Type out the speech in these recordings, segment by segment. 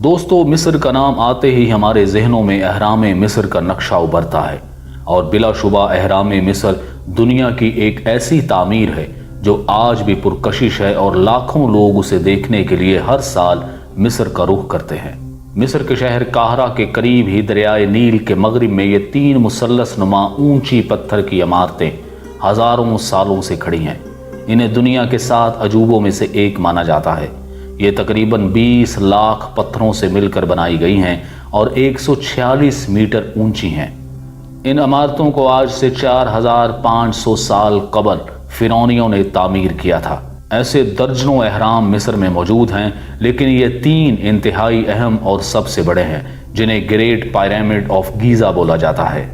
दोस्तों, मिस्र का नाम आते ही हमारे जहनों में अहराम मिस्र का नक्शा उभरता है और बिलाशुबा अहराम मिस्र दुनिया की एक ऐसी तामीर है जो आज भी पुरकशिश है और लाखों लोग उसे देखने के लिए हर साल मिस्र का रुख करते हैं। मिस्र के शहर काहरा के करीब ही दरियाए नील के मगरिब में ये 3 मुसल्लस नुमा ऊंची पत्थर की इमारतें हजारों सालों से खड़ी हैं। इन्हें दुनिया के 7 अजूबों में से एक माना जाता है। ये तकरीबन 20 लाख पत्थरों से मिलकर बनाई गई हैं और 146 मीटर ऊंची हैं। इन इमारतों को आज से 4500 साल कबल फिरौनियों ने तामीर किया था। ऐसे दर्जनों अहराम मिस्र में मौजूद हैं, लेकिन ये 3 इंतहाई अहम और सबसे बड़े हैं जिन्हें ग्रेट पिरामिड ऑफ गीज़ा बोला जाता है।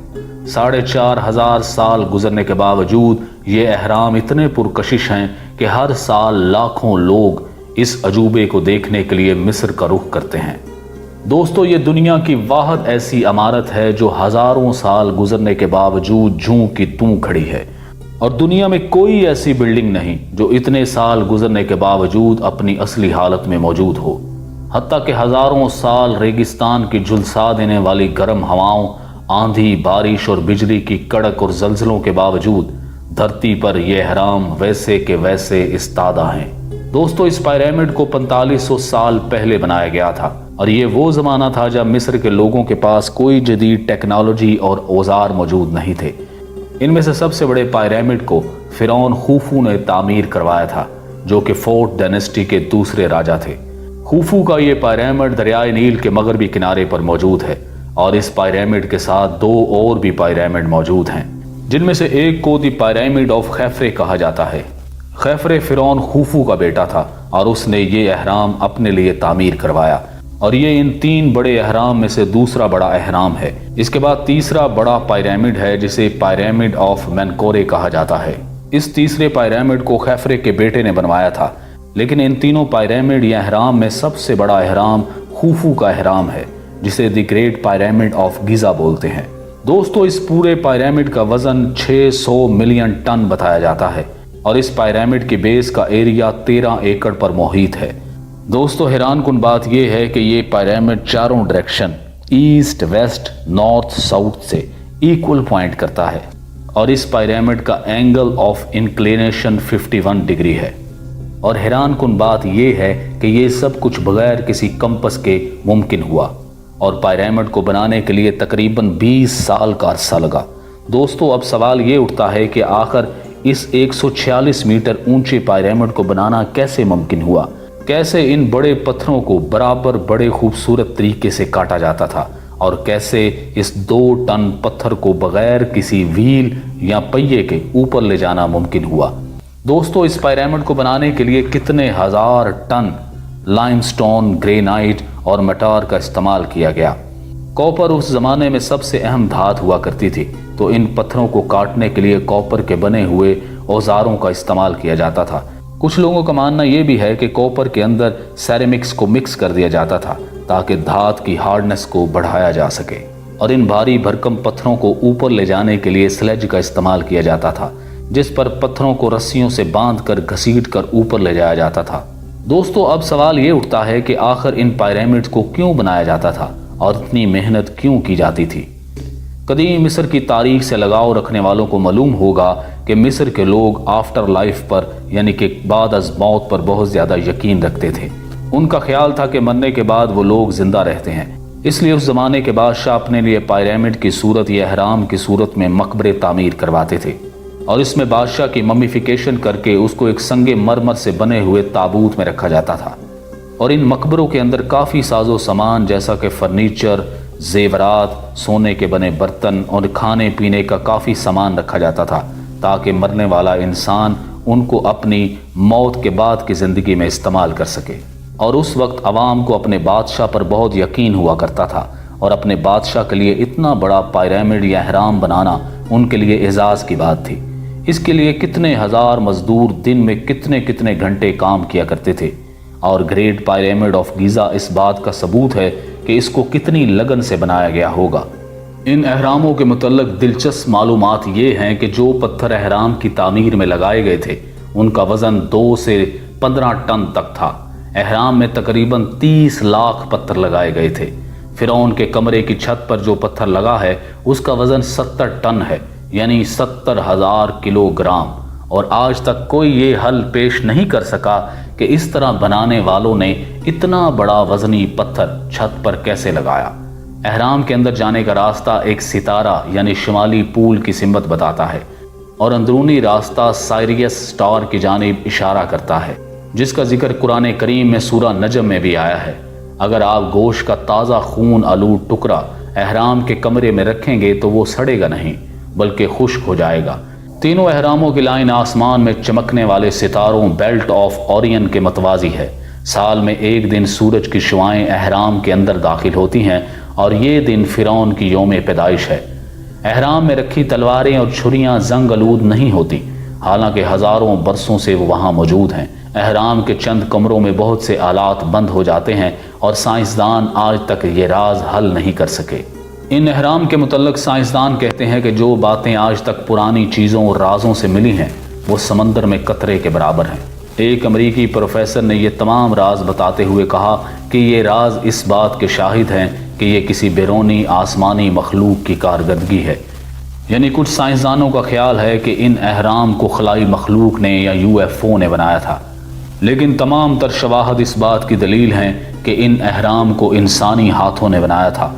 4500 साल गुजरने के बावजूद ये अहराम इतने पुरकशिश हैं कि हर साल लाखों लोग इस अजूबे को देखने के लिए मिस्र का रुख करते हैं। दोस्तों, ये दुनिया की वाहिद ऐसी इमारत है जो हजारों साल गुजरने के बावजूद जूं की तूं खड़ी है और दुनिया में कोई ऐसी बिल्डिंग नहीं जो इतने साल गुजरने के बावजूद अपनी असली हालत में मौजूद हो। हत्ता कि हजारों साल रेगिस्तान की झुलसा देने वाली गर्म हवाओं, आंधी, बारिश और बिजली की कड़क और जल्जलों के बावजूद धरती पर यह अहराम वैसे के वैसे इस्तादा हैं। दोस्तों, इस पिरामिड को 4500 साल पहले बनाया गया था और ये वो ज़माना था जब मिस्र के लोगों के पास कोई जदीद टेक्नोलॉजी और औजार मौजूद नहीं थे। इनमें से सबसे बड़े पिरामिड को फिरौन खूफू ने तामीर करवाया था, जो कि फोर्ट डायनेस्टी के दूसरे राजा थे। खूफू का ये पिरामिड दरियाए नील के मगरबी किनारे पर मौजूद है और इस पिरामिड के साथ 2 और भी पिरामिड मौजूद हैं, जिनमें से एक को द पिरामिड ऑफ खैफरे कहा जाता है। खैफरे फिरौन खूफू का बेटा था और उसने ये अहराम अपने लिए तामीर करवाया और ये इन 3 बड़े अहराम में से दूसरा बड़ा अहराम है। इसके बाद तीसरा बड़ा पिरामिड है जिसे पिरामिड ऑफ मेनकोरे कहा जाता है। इस तीसरे पिरामिड को खैफरे के बेटे ने बनवाया था, लेकिन इन तीनों पिरामिड या अहराम में सबसे बड़ा अहराम खूफू का अहराम है, जिसे the great pyramid of Giza बोलते हैं। दोस्तों, इस पूरे पिरामिड का वजन 600 मिलियन टन बताया जाता है और इस पिरामिड के बेस का एरिया 13 एकड़ पर मोहित है। दोस्तों, हैरान कुन बात यह है कि ये पिरामिड चारों direction east, west, north, south से इक्वल पॉइंट करता है और इस पिरामिड का एंगल ऑफ इंक्लिनेशन 51 डिग्री है। और हैरान कुन बात यह है कि ये सब कुछ बगैर किसी कंपस के मुमकिन हुआ और पिरामिड को बनाने के लिए तकरीबन 20 साल का अरसा लगा। दोस्तों, अब सवाल ये उठता है कि आखिर इस 146 मीटर ऊंचे पिरामिड को बनाना कैसे मुमकिन हुआ? कैसे इन बड़े पत्थरों को बराबर बड़े खूबसूरत तरीके से काटा जाता था और कैसे इस 2 टन पत्थर को बगैर किसी व्हील या पहिए के ऊपर ले जाना मुमकिन हुआ? दोस्तों, इस पिरामिड को बनाने के लिए कितने हजार टन लाइमस्टोन, ग्रेनाइट और मटार का इस्तेमाल किया गया। कॉपर उस जमाने में सबसे अहम धात हुआ करती थी, तो इन पत्थरों को काटने के लिए कॉपर के बने हुए औजारों का इस्तेमाल किया जाता था। कुछ लोगों का मानना यह भी है कि कॉपर के अंदर सेरेमिक्स को मिक्स कर दिया जाता था ताकि धात की हार्डनेस को बढ़ाया जा सके। और इन भारी भरकम पत्थरों को ऊपर ले जाने के लिए स्लेज का इस्तेमाल किया जाता था, जिस पर पत्थरों को रस्सियों से बांध कर घसीट कर ऊपर ले जाया जाता था। दोस्तों, अब सवाल ये उठता है कि आखिर इन पिरामिड्स को क्यों बनाया जाता था और इतनी मेहनत क्यों की जाती थी? कदीम मिस्र की तारीख से लगाव रखने वालों को मालूम होगा कि मिस्र के लोग आफ्टर लाइफ पर यानी कि बाद अज मौत पर बहुत ज़्यादा यकीन रखते थे। उनका ख्याल था कि मरने के बाद वो लोग जिंदा रहते हैं। इसलिए उस ज़माने के बादशाह अपने लिए पिरामिड की सूरत या अहराम की सूरत में मकबरे तामीर करवाते थे और इसमें बादशाह की मम्मीफिकेशन करके उसको एक संगे मरमर से बने हुए ताबूत में रखा जाता था। और इन मकबरों के अंदर काफ़ी साजो सामान जैसा कि फर्नीचर, जेवरात, सोने के बने बर्तन और खाने पीने का काफ़ी सामान रखा जाता था ताकि मरने वाला इंसान उनको अपनी मौत के बाद की ज़िंदगी में इस्तेमाल कर सके। और उस वक्त आवाम को अपने बादशाह पर बहुत यकीन हुआ करता था और अपने बादशाह के लिए इतना बड़ा पिरामिड या अहराम बनाना उनके लिए एजाज़ की बात थी। इसके लिए कितने हज़ार मजदूर दिन में कितने कितने घंटे काम किया करते थे। और ग्रेट पिरामिड ऑफ गीज़ा इस बात का सबूत है कि इसको कितनी लगन से बनाया गया होगा। इन अहरामों के मुतल्लिक़ दिलचस्प मालूमात ये हैं कि जो पत्थर अहराम की तामीर में लगाए गए थे उनका वज़न 2 से 15 टन तक था। احرام میں تقریباً 30 لاکھ پتھر لگائے گئے تھے۔ فرعون کے کمرے کی چھت پر جو پتھر لگا ہے اس کا وزن 70 ٹن ہے، یعنی 70,000 کلو گرام، اور آج تک کوئی یہ حل پیش نہیں کر سکا کہ اس طرح بنانے والوں نے اتنا بڑا وزنی پتھر چھت پر کیسے لگایا۔ احرام کے اندر جانے کا راستہ ایک ستارہ یعنی شمالی پول کی سمت بتاتا ہے، اور اندرونی راستہ سائریس سٹار کی جانب اشارہ کرتا ہے، جس کا ذکر قرآن کریم میں سورہ نجم میں بھی آیا ہے۔ اگر آپ گوشت کا تازہ خون آلود ٹکڑا احرام کے کمرے میں رکھیں گے تو وہ سڑے گا نہیں بلکہ خشک ہو جائے گا۔ تینوں احراموں کی لائن آسمان میں چمکنے والے ستاروں بیلٹ آف اورین کے متوازی ہے۔ سال میں ایک دن سورج کی شعاعیں احرام کے اندر داخل ہوتی ہیں اور یہ دن فرعون کی یوم پیدائش ہے۔ احرام میں رکھی تلواریں اور چھریاں زنگ آلود نہیں ہوتی، حالانکہ ہزاروں برسوں سے وہ وہاں موجود ہیں۔ احرام کے چند کمروں میں بہت سے آلات بند ہو جاتے ہیں اور سائنسدان آج تک یہ راز حل نہیں کر سکے۔ ان احرام کے متعلق سائنسدان کہتے ہیں کہ جو باتیں آج تک پرانی چیزوں اور رازوں سے ملی ہیں وہ سمندر میں قطرے کے برابر ہیں۔ ایک امریکی پروفیسر نے یہ تمام راز بتاتے ہوئے کہا کہ یہ راز اس بات کے شاہد ہیں کہ یہ کسی بیرونی آسمانی مخلوق کی کارکردگی ہے۔ یعنی کچھ سائنسدانوں کا خیال ہے کہ ان احرام کو خلائی مخلوق نے یا UFO نے بنایا تھا، لیکن تمام تر شواہد اس بات کی دلیل ہیں کہ ان احرام کو انسانی ہاتھوں نے بنایا تھا۔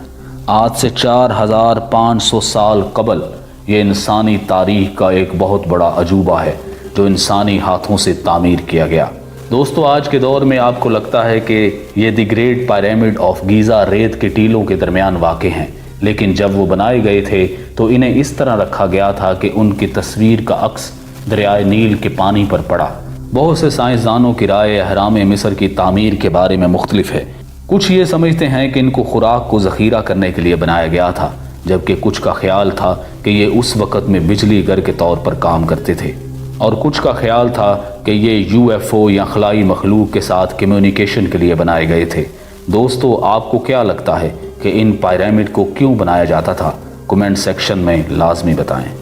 آج سے 4500 سال قبل یہ انسانی تاریخ کا ایک بہت بڑا عجوبہ ہے جو انسانی ہاتھوں سے تعمیر کیا گیا۔ دوستو، آج کے دور میں آپ کو لگتا ہے کہ یہ دی گریٹ پیرامڈ آف گیزا ریت کے ٹیلوں کے درمیان واقع ہیں، لیکن جب وہ بنائے گئے تھے تو انہیں اس طرح رکھا گیا تھا کہ ان کی تصویر کا عکس دریائے نیل کے پانی پر پڑا۔ بہت سے سائنسدانوں کی رائے احرام مصر کی تعمیر کے بارے میں مختلف ہے۔ کچھ یہ سمجھتے ہیں کہ ان کو خوراک کو ذخیرہ کرنے کے لیے بنایا گیا تھا، جبکہ کچھ کا خیال تھا کہ یہ اس وقت میں بجلی گھر کے طور پر کام کرتے تھے، اور کچھ کا خیال تھا کہ یہ UFO یا خلائی مخلوق کے ساتھ کمیونیکیشن کے لیے بنائے گئے تھے۔ دوستو، آپ کو کیا لگتا ہے کہ ان پیرامڈ کو کیوں بنایا جاتا تھا؟ کمنٹ سیکشن میں لازمی بتائیں۔